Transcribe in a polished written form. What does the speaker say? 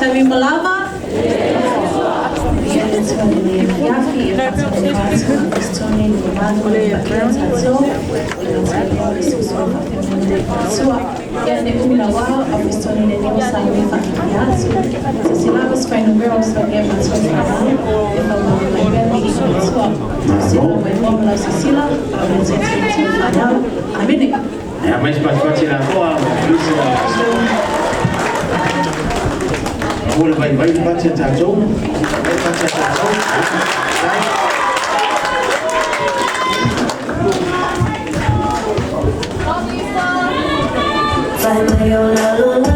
Sabi malama? Yani umila wao afistoni ne nemo sa mi familiazo se silava spai no girls so é mais fácil e falou mai bem e sua sila mai bom la sila a gente se falhar a mim é mais fácil na tua Boleh baik-baik baca jatuh, baca jatuh. Vai, Mario, la luna.